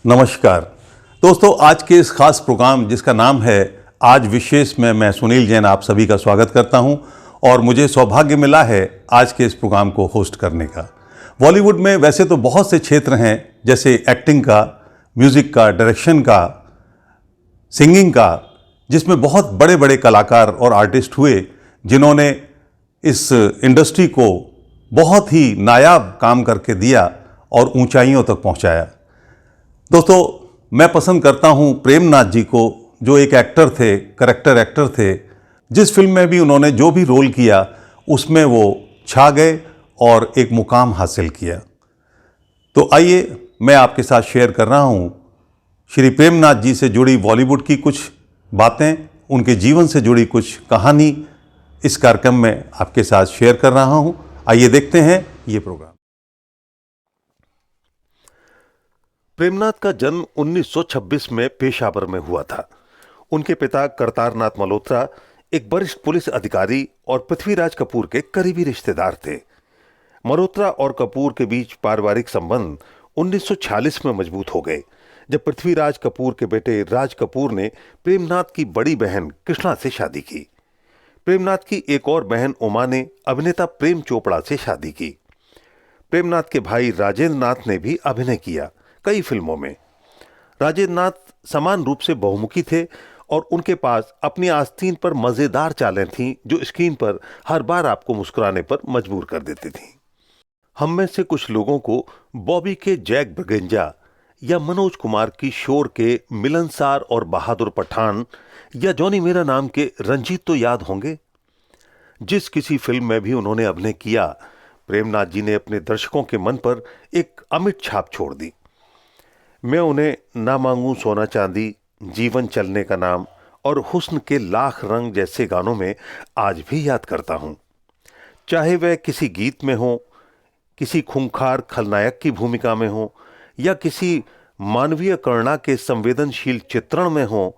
नमस्कार दोस्तों, आज के इस खास प्रोग्राम जिसका नाम है आज विशेष में मैं सुनील जैन आप सभी का स्वागत करता हूं और मुझे सौभाग्य मिला है आज के इस प्रोग्राम को होस्ट करने का। बॉलीवुड में वैसे तो बहुत से क्षेत्र हैं, जैसे एक्टिंग का, म्यूज़िक का, डायरेक्शन का, सिंगिंग का, जिसमें बहुत बड़े बड़े कलाकार और आर्टिस्ट हुए जिन्होंने इस इंडस्ट्री को बहुत ही नायाब काम करके दिया और ऊंचाइयों तक पहुंचाया। दोस्तों, मैं पसंद करता हूं प्रेमनाथ जी को, जो एक एक्टर थे, करैक्टर एक्टर थे। जिस फिल्म में भी उन्होंने जो भी रोल किया उसमें वो छा गए और एक मुकाम हासिल किया। तो आइए मैं आपके साथ शेयर कर रहा हूं श्री प्रेमनाथ जी से जुड़ी बॉलीवुड की कुछ बातें, उनके जीवन से जुड़ी कुछ कहानी इस कार्यक्रम में आपके साथ शेयर कर रहा हूं। आइए देखते हैं ये प्रोग्राम। प्रेमनाथ का जन्म 1926 में पेशावर में हुआ था। उनके पिता करतारनाथ मल्होत्रा एक वरिष्ठ पुलिस अधिकारी और पृथ्वीराज कपूर के करीबी रिश्तेदार थे। मल्होत्रा और कपूर के बीच पारिवारिक संबंध 1946 में मजबूत हो गए, जब पृथ्वीराज कपूर के बेटे राज कपूर ने प्रेमनाथ की बड़ी बहन कृष्णा से शादी की। प्रेमनाथ की एक और बहन उमा ने अभिनेता प्रेम चोपड़ा से शादी की। प्रेमनाथ के भाई राजेंद्र नाथ ने भी अभिनय किया कई फिल्मों में। राजेंद्र नाथ समान रूप से बहुमुखी थे और उनके पास अपनी आस्तीन पर मजेदार चालें थीं जो स्क्रीन पर हर बार आपको मुस्कुराने पर मजबूर कर देती थीं। हम में से कुछ लोगों को बॉबी के जैक ब्रिगेंजा या मनोज कुमार की शोर के मिलनसार और बहादुर पठान या जॉनी मेरा नाम के रंजीत तो याद होंगे। जिस किसी फिल्म में भी उन्होंने अभिनय किया, प्रेमनाथ जी ने अपने दर्शकों के मन पर एक अमिट छाप छोड़ दी। मैं उन्हें ना मांगू सोना चांदी, जीवन चलने का नाम और हुस्न के लाख रंग जैसे गानों में आज भी याद करता हूं। चाहे वह किसी गीत में हो, किसी खूंखार खलनायक की भूमिका में हो या किसी मानवीय करुणा के संवेदनशील चित्रण में हो,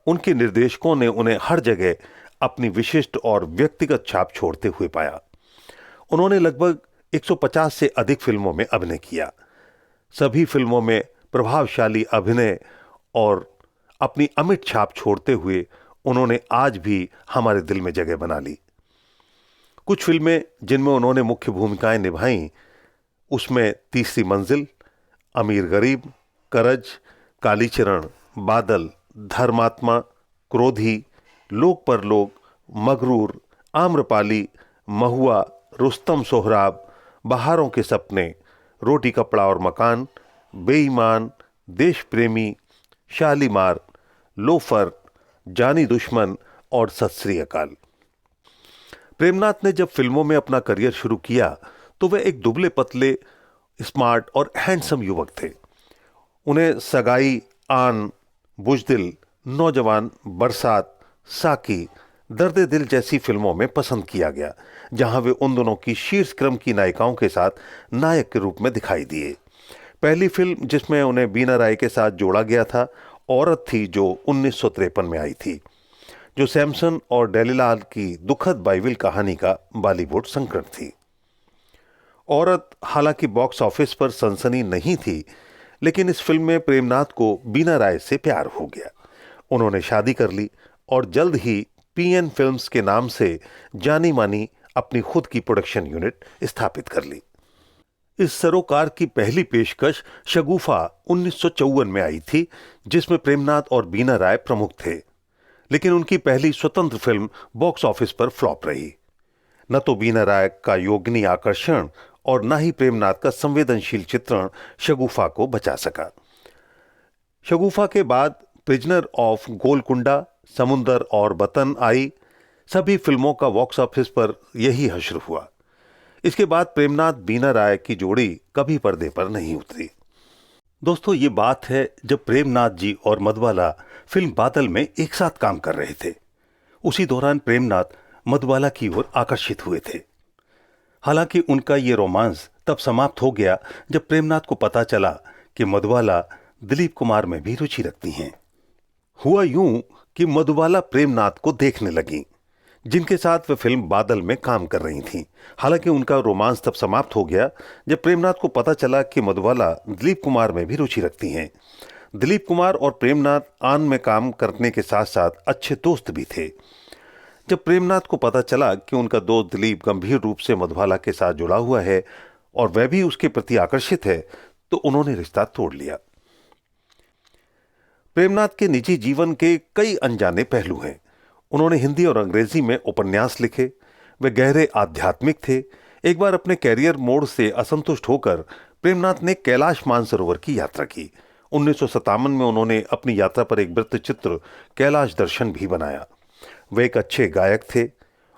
उनके निर्देशकों ने उन्हें हर जगह अपनी विशिष्ट और व्यक्तिगत छाप छोड़ते हुए पाया। उन्होंने लगभग 150 से अधिक फिल्मों में अभिनय किया। सभी फिल्मों में प्रभावशाली अभिनय और अपनी अमिट छाप छोड़ते हुए उन्होंने आज भी हमारे दिल में जगह बना ली। कुछ फिल्में जिनमें उन्होंने मुख्य भूमिकाएं निभाईं, उसमें तीसरी मंजिल, अमीर गरीब, करज, कालीचरण, बादल, धर्मात्मा, क्रोधी, लोग परलोक, मगरूर, आम्रपाली, महुआ, रुस्तम सोहराब, बहारों के सपने, रोटी कपड़ा और मकान, बेईमान, देश प्रेमी, शालीमार, लोफर, जानी दुश्मन और सत श्री अकाल। प्रेमनाथ ने जब फिल्मों में अपना करियर शुरू किया तो वह एक दुबले पतले, स्मार्ट और हैंडसम युवक थे। उन्हें सगाई, आन, बुजदिल, नौजवान, बरसात, साकी, दर्द दिल जैसी फिल्मों में पसंद किया गया, जहां वे उन दोनों की शीर्ष क्रम की नायिकाओं के साथ नायक के रूप में दिखाई दिए। पहली फिल्म जिसमें उन्हें बीना राय के साथ जोड़ा गया था औरत थी, जो 1953 में आई थी, जो सैमसन और डेलीलाल की दुखद बाइबिल कहानी का बॉलीवुड संस्करण थी। औरत हालांकि बॉक्स ऑफिस पर सनसनी नहीं थी, लेकिन इस फिल्म में प्रेमनाथ को बीना राय से प्यार हो गया। उन्होंने शादी कर ली और जल्द ही पीएन फिल्म्स के नाम से जानी मानी अपनी खुद की प्रोडक्शन यूनिट स्थापित कर ली। इस सरोकार की पहली पेशकश शगुफा 1954 में आई थी, जिसमें प्रेमनाथ और बीना राय प्रमुख थे, लेकिन उनकी पहली स्वतंत्र फिल्म बॉक्स ऑफिस पर फ्लॉप रही। न तो बीना राय का योगिनी आकर्षण और न ही प्रेमनाथ का संवेदनशील चित्रण शगुफा को बचा सका। शगुफा के बाद प्रिजनर ऑफ गोलकुंडा, समुंदर और वतन आई। सभी फिल्मों का बॉक्स ऑफिस पर यही हश्र हुआ। इसके बाद प्रेमनाथ बीना राय की जोड़ी कभी पर्दे पर नहीं उतरी। दोस्तों, ये बात है जब प्रेमनाथ जी और मधुबाला फिल्म बादल में एक साथ काम कर रहे थे। उसी दौरान प्रेमनाथ मधुबाला की ओर आकर्षित हुए थे। हालांकि उनका ये रोमांस तब समाप्त हो गया जब प्रेमनाथ को पता चला कि मधुबाला दिलीप कुमार में भी रुचि रखती हैं। हुआ यूं कि मधुबाला प्रेमनाथ को देखने लगी, जिनके साथ वे फिल्म बादल में काम कर रही थीं। हालांकि उनका रोमांस तब समाप्त हो गया जब प्रेमनाथ को पता चला कि मधुबाला दिलीप कुमार में भी रुचि रखती हैं। दिलीप कुमार और प्रेमनाथ आन में काम करने के साथ साथ अच्छे दोस्त भी थे। जब प्रेमनाथ को पता चला कि उनका दोस्त दिलीप गंभीर रूप से मधुबाला के साथ जुड़ा हुआ है और वह भी उसके प्रति आकर्षित है, तो उन्होंने रिश्ता तोड़ लिया। प्रेमनाथ के निजी जीवन के कई अनजाने पहलू हैं। उन्होंने हिंदी और अंग्रेजी में उपन्यास लिखे। वे गहरे आध्यात्मिक थे। एक बार अपने कैरियर मोड़ से असंतुष्ट होकर प्रेमनाथ ने कैलाश मानसरोवर की यात्रा की। 1957 में उन्होंने अपनी यात्रा पर एक वृत्त चित्र कैलाश दर्शन भी बनाया। वे एक अच्छे गायक थे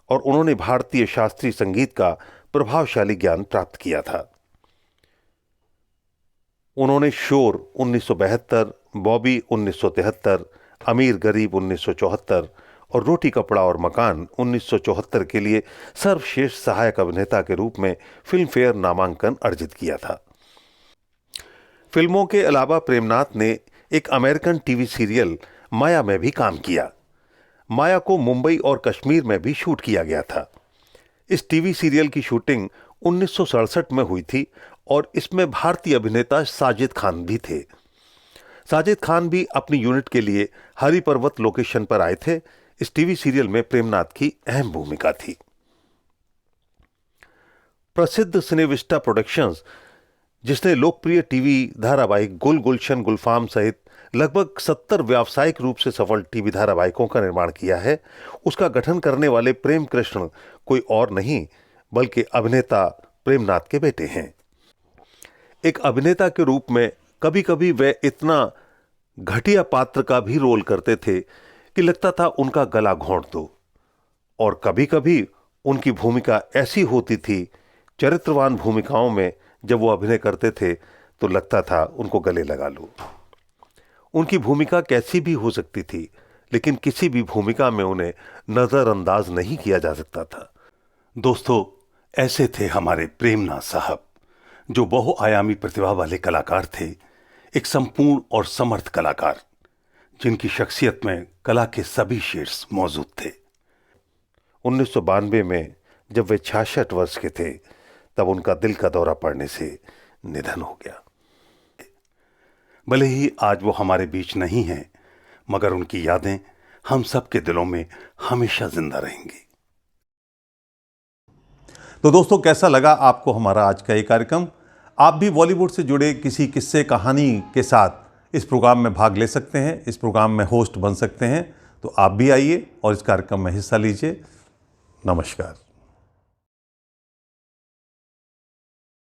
और उन्होंने भारतीय शास्त्रीय संगीत का प्रभावशाली ज्ञान प्राप्त किया था। उन्होंने शोर 1972, बॉबी 1973, अमीर गरीब 1974 और रोटी कपड़ा और मकान 1974 के लिए सर्वश्रेष्ठ सहायक अभिनेता के रूप में फिल्म फेयर नामांकन अर्जित किया था। फिल्मों के अलावा प्रेमनाथ ने एक अमेरिकन टीवी सीरियल माया में भी काम किया। माया को मुंबई और कश्मीर में भी शूट किया गया था। इस टीवी सीरियल की शूटिंग 1967 में हुई थी और इसमें भारतीय अभिनेता साजिद खान भी थे। साजिद खान भी अपनी यूनिट के लिए हरि पर्वत लोकेशन पर आए थे। इस टीवी सीरियल में प्रेमनाथ की अहम भूमिका थी। प्रसिद्ध सिनेविस्टा प्रोडक्शंस, जिसने लोकप्रिय टीवी धारावाहिक गुल गुलशन गुलफाम सहित लगभग 70 व्यावसायिक रूप से सफल टीवी धारावाहिकों का निर्माण किया है, उसका गठन करने वाले प्रेम कृष्ण कोई और नहीं बल्कि अभिनेता प्रेमनाथ के बेटे हैं। एक अभिनेता के रूप में कभी कभी वे इतना घटिया पात्र का भी रोल करते थे कि लगता था उनका गला घोंट दो, और कभी कभी उनकी भूमिका ऐसी होती थी, चरित्रवान भूमिकाओं में जब वो अभिनय करते थे तो लगता था उनको गले लगा लो। उनकी भूमिका कैसी भी हो सकती थी, लेकिन किसी भी भूमिका में उन्हें नजरअंदाज नहीं किया जा सकता था। दोस्तों, ऐसे थे हमारे प्रेमनाथ साहब, जो बहुआयामी प्रतिभा वाले कलाकार थे, एक संपूर्ण और समर्थ कलाकार, जिनकी शख्सियत में कला के सभी शेड्स मौजूद थे। 1992 में जब वे 66 वर्ष के थे, तब उनका दिल का दौरा पड़ने से निधन हो गया। भले ही आज वो हमारे बीच नहीं हैं, मगर उनकी यादें हम सबके दिलों में हमेशा जिंदा रहेंगी। तो दोस्तों, कैसा लगा आपको हमारा आज का ये कार्यक्रम? आप भी बॉलीवुड से जुड़े किसी किस्से कहानी के साथ इस प्रोग्राम में भाग ले सकते हैं, इस प्रोग्राम में होस्ट बन सकते हैं। तो आप भी आइए और इस कार्यक्रम में हिस्सा लीजिए। नमस्कार।